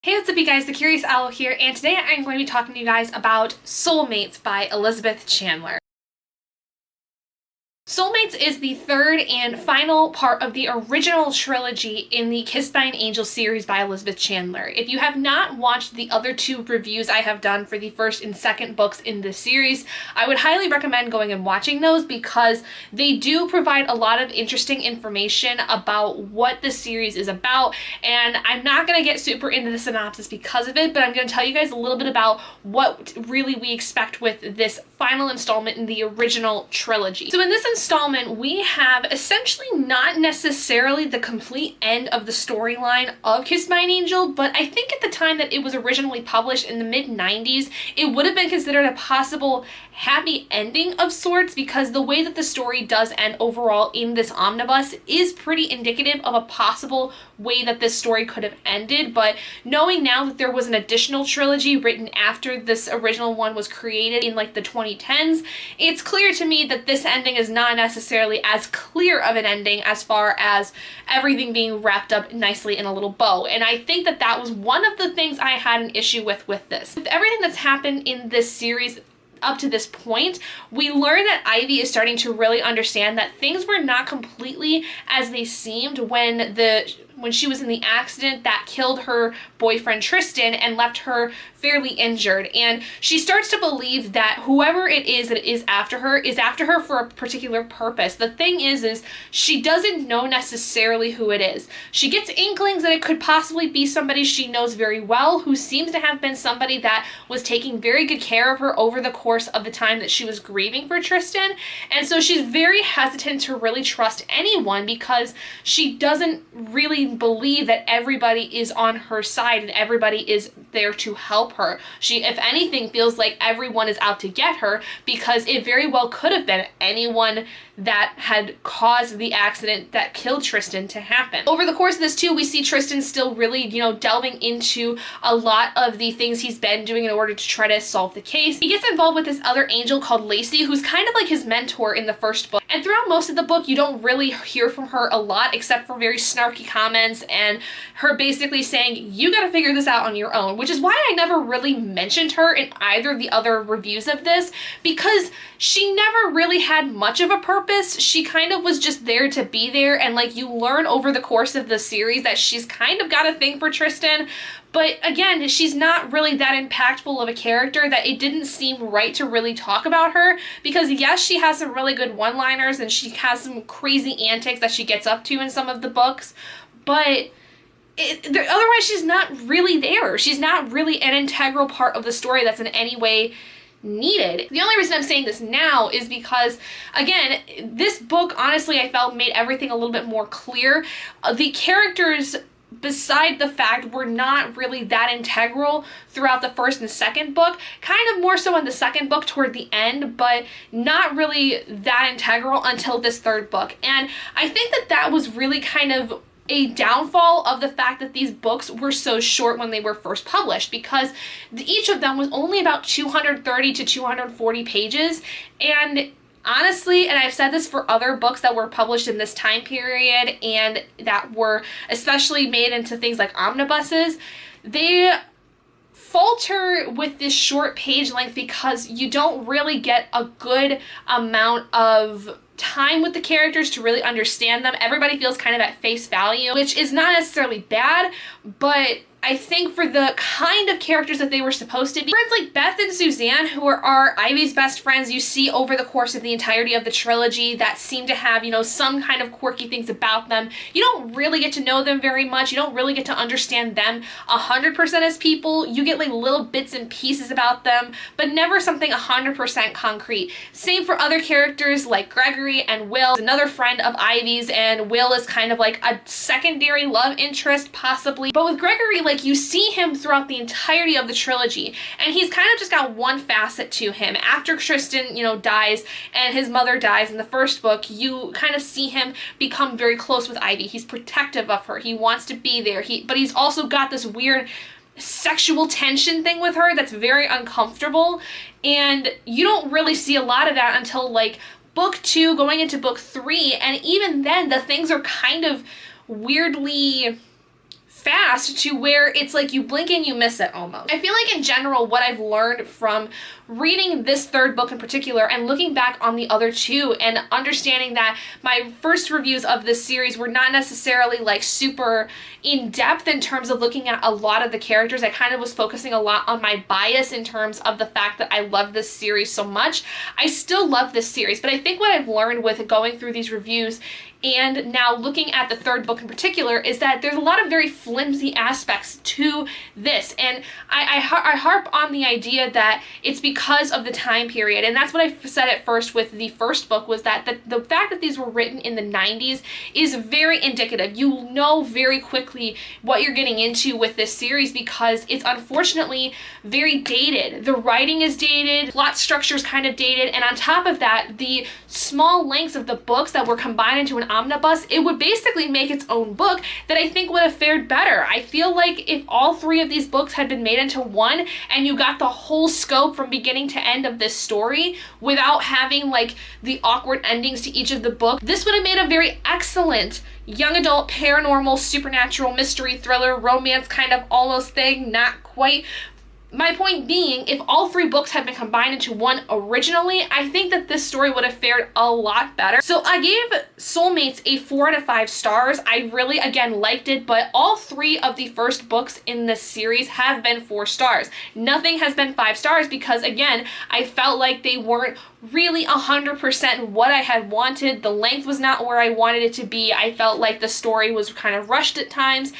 Hey, what's up you guys, the Curious Owl here, and today I'm going to be talking to you guys about Soulmates by Elizabeth Chandler. Soulmates is the third and final part of the original trilogy in the Kissed by an Angel series by Elizabeth Chandler. If you have not watched the other two reviews I have done for the first and second books in this series, I would highly recommend going and watching those because they do provide a lot of interesting information about what the series is about, and I'm not going to get super into the synopsis because of it, but I'm going to tell you guys a little bit about what really we expect with this final installment in the original trilogy. So in this installment, we have essentially not necessarily the complete end of the storyline of Kissed by an Angel, but I think at the time that it was originally published in the mid-90s, it would have been considered a possible happy ending of sorts because the way that the story does end overall in this omnibus is pretty indicative of a possible way that this story could have ended. But knowing now that there was an additional trilogy written after this original one was created in like the 2010s, it's clear to me that this ending is not necessarily as clear of an ending as far as everything being wrapped up nicely in a little bow. And I think that that was one of the things I had an issue with this. With everything that's happened in this series up to this point, we learn that Ivy is starting to really understand that things were not completely as they seemed when she was in the accident that killed her boyfriend Tristan and left her fairly injured. And she starts to believe that whoever it is that is after her for a particular purpose. The thing is she doesn't know necessarily who it is. She gets inklings that it could possibly be somebody she knows very well, who seems to have been somebody that was taking very good care of her over the course of the time that she was grieving for Tristan. And so she's very hesitant to really trust anyone because she doesn't really believe that everybody is on her side and everybody is there to help her. She, if anything, feels like everyone is out to get her because it very well could have been anyone that had caused the accident that killed Tristan to happen. Over the course of this too, we see Tristan still really, delving into a lot of the things he's been doing in order to try to solve the case. He gets involved with this other angel called Lacey, who's kind of like his mentor in the first book. And throughout most of the book, you don't really hear from her a lot except for very snarky comments and her basically saying, you gotta figure this out on your own, which is why I never really mentioned her in either of the other reviews of this, because she never really had much of a purpose. She kind of was just there to be there, and like you learn over the course of the series that she's kind of got a thing for Tristan, but again, she's not really that impactful of a character that it didn't seem right to really talk about her, because yes, she has some really good one-liners and she has some crazy antics that she gets up to in some of the books, but otherwise she's not really there. She's not really an integral part of the story that's in any way needed. The only reason I'm saying this now is because, again, this book, honestly, I felt made everything a little bit more clear. The characters, beside the fact were not really that integral throughout the first and second book, kind of more so in the second book toward the end, but not really that integral until this third book. And I think that that was really kind of a downfall of the fact that these books were so short when they were first published, because each of them was only about 230 to 240 pages. And honestly, and I've said this for other books that were published in this time period and that were especially made into things like omnibuses, they falter with this short page length because you don't really get a good amount of time with the characters to really understand them. Everybody feels kind of at face value, which is not necessarily bad, but I think for the kind of characters that they were supposed to be, friends like Beth and Suzanne, who are Ivy's best friends, you see over the course of the entirety of the trilogy that seem to have, some kind of quirky things about them. You don't really get to know them very much. You don't really get to understand them 100% as people. You get like little bits and pieces about them, but never something 100% concrete. Same for other characters like Gregory and Will, another friend of Ivy's, and Will is kind of like a secondary love interest possibly. But with Gregory, like you see him throughout the entirety of the trilogy, and he's kind of just got one facet to him. After Tristan, dies and his mother dies in the first book, you kind of see him become very close with Ivy. He's protective of her. He wants to be there. But he's also got this weird sexual tension thing with her that's very uncomfortable, and you don't really see a lot of that until like book 2 going into book 3, and even then the things are kind of weirdly fast to where it's like you blink and you miss it almost. I feel like in general what I've learned from reading this third book in particular and looking back on the other two and understanding that my first reviews of this series were not necessarily like super in depth in terms of looking at a lot of the characters. I kind of was focusing a lot on my bias in terms of the fact that I love this series so much. I still love this series, but I think what I've learned with going through these reviews and now looking at the third book in particular is that there's a lot of very flimsy aspects to this, and I harp on the idea that it's because of the time period, and that's what I said at first with the first book, was that the fact that these were written in the 90s is very indicative. You know very quickly what you're getting into with this series because it's unfortunately very dated. The writing is dated, plot structure is kind of dated, and on top of that, the small lengths of the books that were combined into an omnibus, it would basically make its own book that I think would have fared better. I feel like if all three of these books had been made into one and you got the whole scope from beginning to end of this story without having like the awkward endings to each of the books, this would have made a very excellent young adult paranormal supernatural mystery thriller romance kind of almost thing. Not quite. My point being, if all three books had been combined into one originally, I think that this story would have fared a lot better. So I gave Soulmates a 4 out of 5 stars. I really, again, liked it, but all three of the first books in this series have been 4 stars. Nothing has been 5 stars because, again, I felt like they weren't really 100% what I had wanted. The length was not where I wanted it to be. I felt like the story was kind of rushed at times.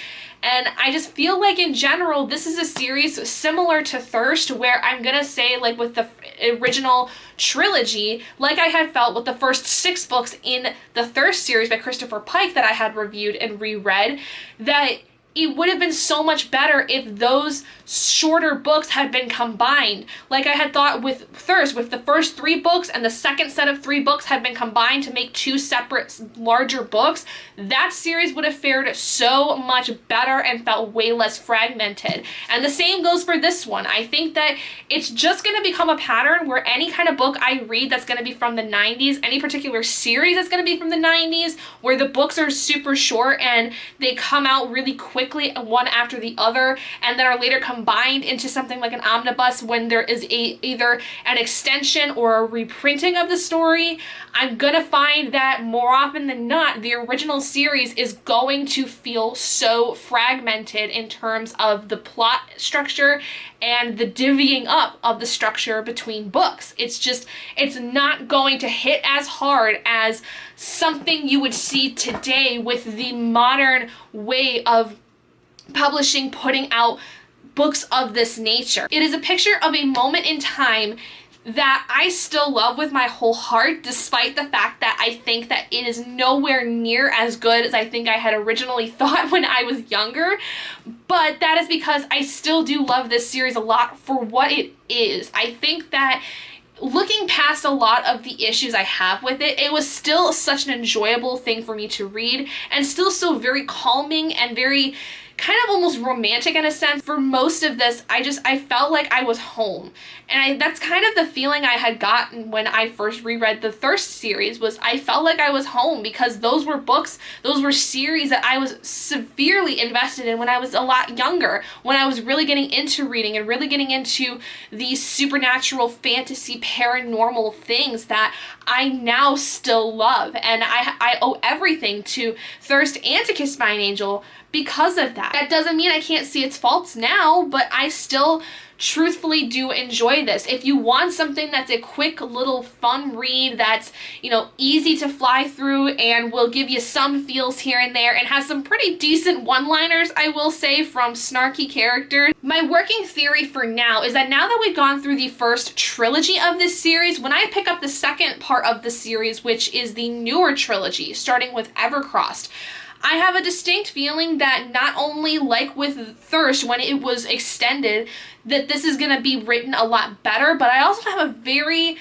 And I just feel like in general, this is a series similar to Thirst, where I'm gonna say, like with the original trilogy, like I had felt with the first 6 books in the Thirst series by Christopher Pike that I had reviewed and reread, that it would have been so much better if those shorter books had been combined. Like I had thought with Thirst, with the first 3 books and the second set of 3 books had been combined to make 2 separate larger books, that series would have fared so much better and felt way less fragmented. And the same goes for this one. I think that it's just going to become a pattern where any kind of book I read that's going to be from the 90s, any particular series that's going to be from the 90s, where the books are super short and they come out really quickly one after the other and then are later combined into something like an omnibus when there is either an extension or a reprinting of the story, I'm gonna find that more often than not the original series is going to feel so fragmented in terms of the plot structure and the divvying up of the structure between books. It's not going to hit as hard as something you would see today with the modern way of publishing, putting out books of this nature. It is a picture of a moment in time that I still love with my whole heart, despite the fact that I think that it is nowhere near as good as I think I had originally thought when I was younger. But that is because I still do love this series a lot for what it is. I think that looking past a lot of the issues I have with it, it was still such an enjoyable thing for me to read and still so very calming and very kind of almost romantic in a sense. For most of this, I felt like I was home. And that's kind of the feeling I had gotten when I first reread the Thirst series, was I felt like I was home because those were books, those were series that I was severely invested in when I was a lot younger, when I was really getting into reading and really getting into these supernatural fantasy paranormal things that I now still love. And I owe everything to Thirst and to Kissed by an Angel because of that. That doesn't mean I can't see its faults now, but I still truthfully do enjoy this. If you want something that's a quick little fun read that's, easy to fly through and will give you some feels here and there and has some pretty decent one-liners, I will say, from snarky characters. My working theory for now is that now that we've gone through the first trilogy of this series, when I pick up the second part of the series, which is the newer trilogy, starting with Evercrossed, I have a distinct feeling that not only like with Thirst when it was extended, that this is going to be written a lot better, but I also have a very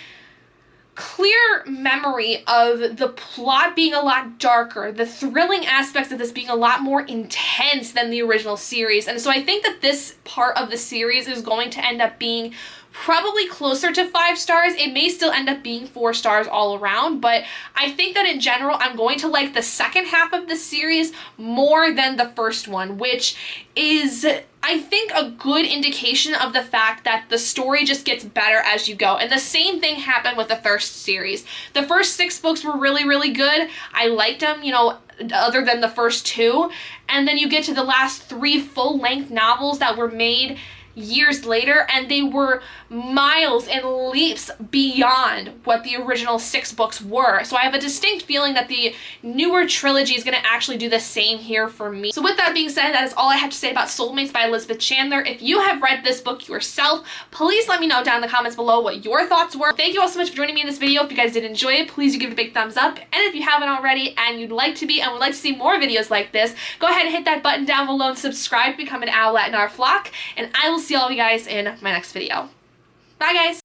clear memory of the plot being a lot darker, the thrilling aspects of this being a lot more intense than the original series. And so I think that this part of the series is going to end up being probably closer to 5 stars. It may still end up being 4 stars all around, but I think that in general, I'm going to like the second half of the series more than the first one, which is, I think, a good indication of the fact that the story just gets better as you go. And the same thing happened with the first series. The first 6 books were really, really good. I liked them, you know, other than the first 2. And then you get to the last 3 full-length novels that were made years later, and they were miles and leaps beyond what the original 6 books were. So I have a distinct feeling that the newer trilogy is going to actually do the same here for me. So with that being said, that is all I have to say about Soulmates by Elizabeth Chandler. If you have read this book yourself, please let me know down in the comments below what your thoughts were. Thank you all so much for joining me in this video. If you guys did enjoy it, please do give it a big thumbs up. And if you haven't already and you'd like to be and would like to see more videos like this, go ahead and hit that button down below and subscribe to become an owlet in our flock. And I will see all of you guys in my next video. Bye, guys!